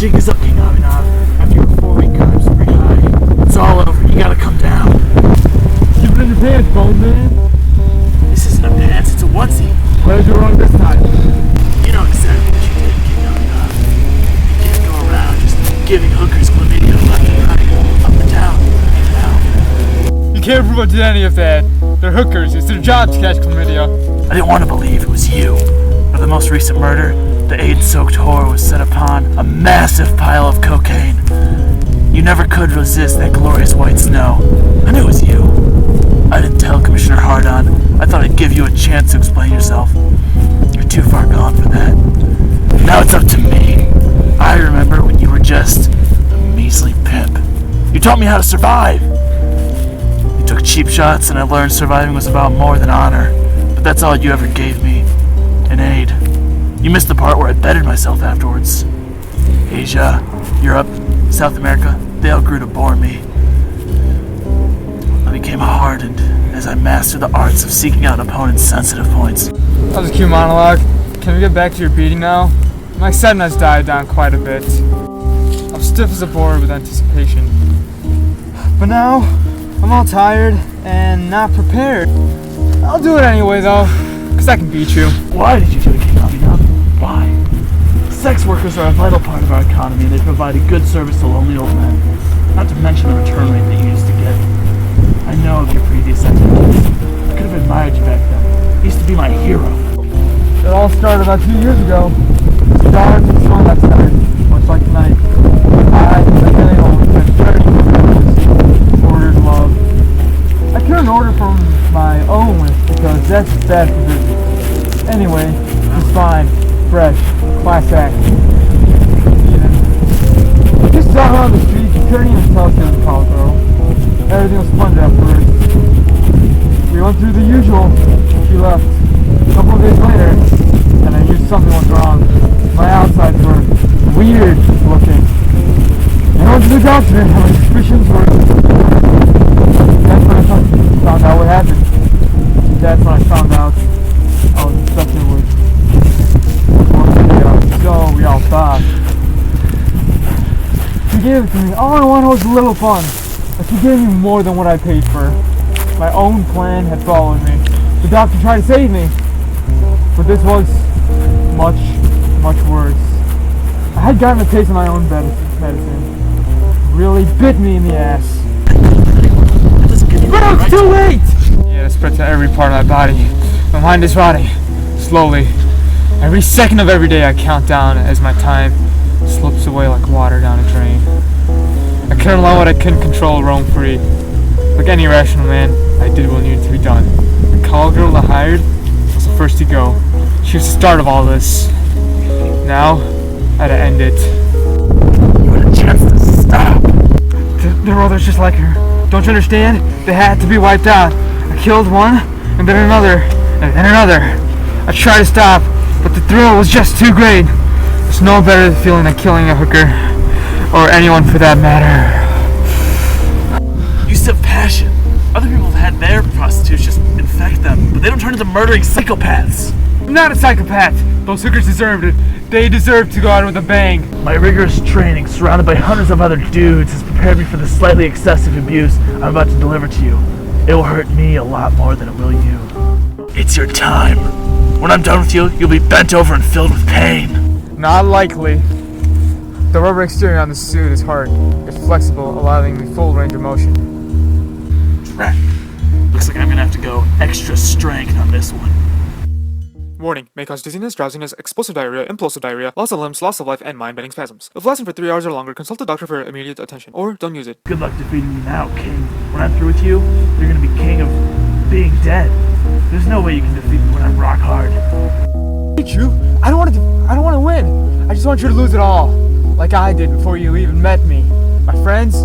jig is up, King Abhinav. After your 4-week climb spree high, it's all over. You gotta come down. Keep it in your pants, bone man. This isn't a pants, it's a onesie. What did I do wrong this time? You know exactly what you did, King Abhinav. You can't go around just giving hookers chlamydia left and right, up and down, You can't prove I did any of that. They're hookers. It's their job to catch chlamydia. I didn't want to believe it was you. For the most recent murder, the AIDS-soaked whore was set upon a massive pile of cocaine. You never could resist that glorious white snow. I knew it was you. I didn't tell Commissioner Hardon. I thought I'd give you a chance to explain yourself. You're too far gone for that. Now it's up to me. I remember when you were just a measly pimp. You taught me how to survive. You took cheap shots and I learned surviving was about more than honor. But that's all you ever gave me. An aid. You missed the part where I bettered myself afterwards. Asia, Europe, South America, they all grew to bore me. I became hardened as I mastered the arts of seeking out opponents' sensitive points. That was a cute monologue. Can we get back to your beating now? My sadness died down quite a bit. I'm stiff as a board with anticipation. But now, I'm all tired and not prepared. I'll do it anyway though, because I can beat you. Why did you do it, King Abhinav? Why? Sex workers are a vital part of our economy and they provide a good service to lonely old men. Not to mention the return rate that you used to get. I know of your previous activities. I could have admired you back then. You used to be my hero. It all started about 2 years ago. Stars and sun last night, much like tonight. I, like anyone, had very ordered love. I couldn't order from my own list because that's bad for business. Anyway, it's fine, fresh, class act. Even. Just saw her on the street, you couldn't even tell she was a tall girl. Everything was sponge afterwards. We went through the usual, she left. A couple of days later, and I knew something was wrong. My outsides were weird looking. I went to the doctor and my suspicions were... That's when I found out what happened. That's when I found out I was infected with chlamydia. So we all thought. She gave it to me. All I wanted was a little fun. But she gave me more than what I paid for. My own plan had followed me. The doctor tried to save me. But this was much, much worse. I had gotten a taste of my own medicine. Really bit me in the ass. Bro, it's too late! Yeah, it spread to every part of my body. My mind is rotting. Slowly. Every second of every day I count down as my time slips away like water down a drain. I couldn't allow what I couldn't control roam free. Like any rational man, I did what needed to be done. The call girl I hired was the first to go. She was the start of all this. Now, I had to end it. You had a chance to stop. There were others just like her. Don't you understand? They had to be wiped out. I killed one, and then another, and then another. I tried to stop, but the thrill was just too great. There's no better feeling than killing a hooker, or anyone for that matter. You still have passion. Other people have had their prostitutes just infect them, but they don't turn into murdering psychopaths. I'm not a psychopath. Those hookers deserved it. They deserved to go out with a bang. My rigorous training, surrounded by hundreds of other dudes, has prepared me for the slightly excessive abuse I'm about to deliver to you. It will hurt me a lot more than it will you. It's your time. When I'm done with you, you'll be bent over and filled with pain. Not likely. The rubber exterior on the suit is hard. It's flexible, allowing me full range of motion. Drat. Looks like I'm gonna have to go extra strength on this one. Warning, may cause dizziness, drowsiness, explosive diarrhea, implosive diarrhea, loss of limbs, loss of life, and mind-bending spasms. If lasting for 3 hours or longer, consult a doctor for immediate attention, or don't use it. Good luck defeating me now, King. When I'm through with you, you're gonna be king of being dead. There's no way you can defeat me when I'm rock hard. Beat you? I don't want to win. I just want you to lose it all, like I did before you even met me. My friends,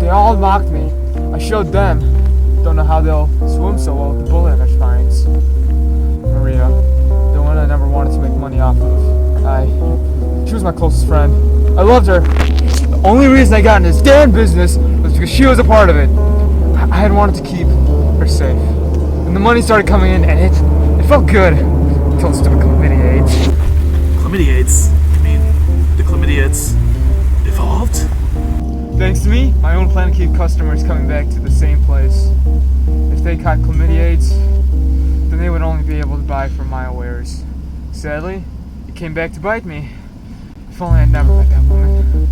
they all mocked me. I showed them. Don't know how they'll swim so well with the bullet in their spines. Maria, the one I never wanted to make money off of. She was my closest friend. I loved her. The only reason I got in this damn business was because she was a part of it. I had wanted to keep her safe. And the money started coming in, and it felt good. Until the stupid chlamydia AIDS. Chlamydia AIDS? You mean the chlamydia chlamydia, it's evolved? Thanks to me, my own plan to keep customers coming back to the same place. If they caught chlamydia AIDS, then they would only be able to buy from my wares. Sadly, it came back to bite me. If only I'd never met that woman.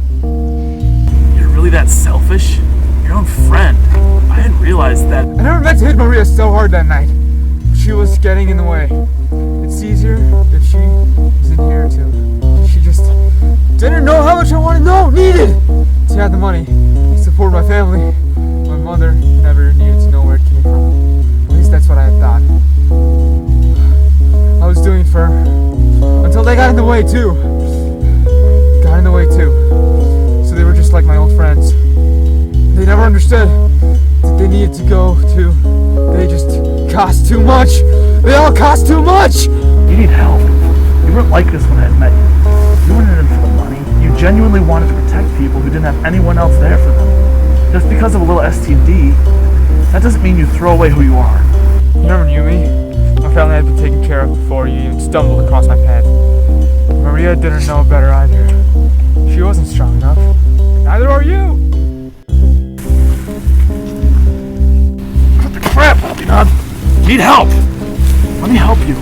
You're really that selfish? Your own friend. I didn't realize that. I never meant to hit Maria so hard that night. She was getting in the way. It's easier that she was in here too. She just didn't know how much I needed to have the money to support my family. My mother never needed to know where it came from. At least that's what I had thought. I was doing it for her until they got in the way too. So they were just like my old friends. They never understood that they needed to go to. They just cost too much. They all cost too much. You need help. You weren't like this when I had met you. You weren't in it for the money. You genuinely wanted to protect people who didn't have anyone else there for them. Just because of a little STD, that doesn't mean you throw away who you are. You never knew me. My family had been taken care of before you even stumbled across my path. Maria didn't know better either. She wasn't strong enough. Neither are you. What the crap, Abhinav? Need help. Let me help you.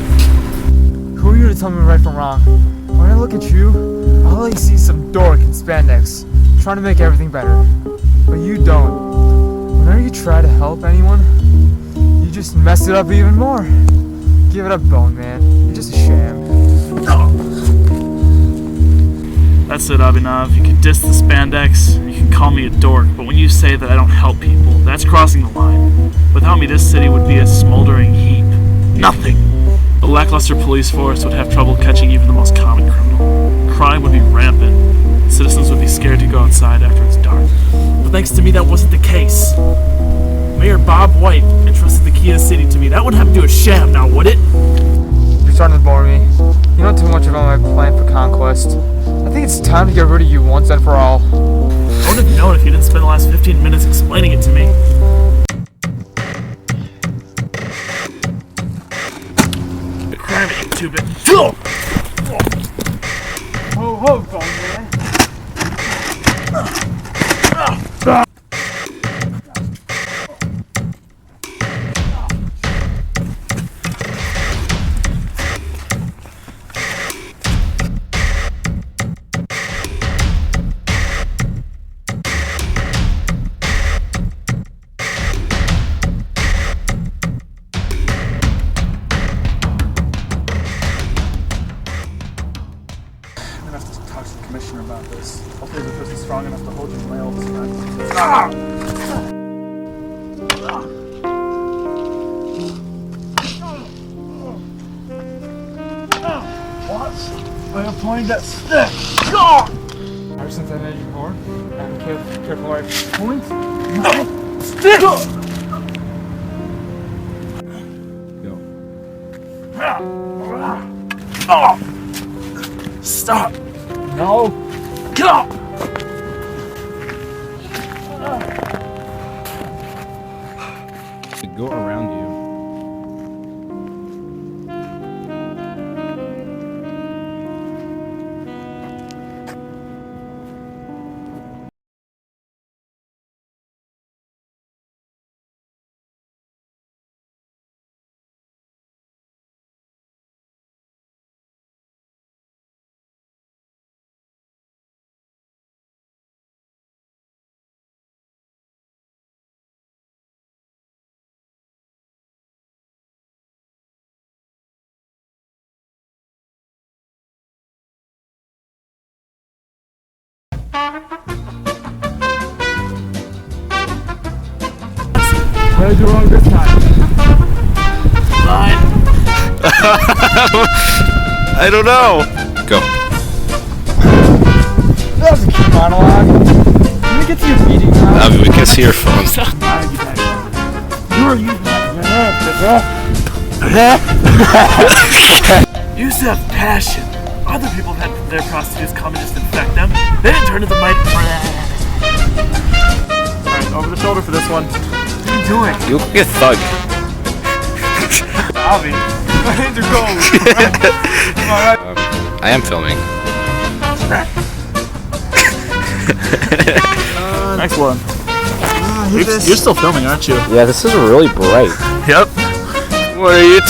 Who are you to tell me right from wrong? When I look at you, I only see some dork in spandex trying to make everything better. But you don't. Whenever you try to help anyone, you just mess it up even more. Give it up, Bone Man. You're just a sham. That's it, Abhinav. You can diss the spandex, you can call me a dork, but when you say that I don't help people, that's crossing the line. Without me, this city would be a smoldering heap. Nothing. The lackluster police force would have trouble catching even the most common criminal. Crime would be rampant. Citizens would be scared to go outside after it's dark. But thanks to me, that wasn't the case. Mayor Bob White entrusted the key of the city to me. That wouldn't have to do a sham now, would it? You're starting to bore me. You know too much about my plan for conquest. I think it's time to get rid of you once and for all. I would have known if you didn't spend the last 15 minutes explaining it to me. Cram it, you two-bit. Ho ho, Bone Man. I'm gonna have to talk to the commissioner about this. Hopefully the person's strong enough to hold you in my elbows. What? I am pointing that stick! Ever since I made you born, I've been careful where I point. Stick! Oh! Stop! No. Get up! Go around you. What did I do wrong this time? Fine. I don't know. Go. That was a cute monologue. Can we get to your meeting now? We can see your phone. You are using You used to have passion. Other people have had their prostitutes come and just infect them. They didn't turn to the mic. Alright, over the shoulder for this one. What are you doing? You look like a thug. Avi, my hands are cold. Alright. I am filming. Next one. You're still filming, aren't you? Yeah, this is really bright. Yep. What are you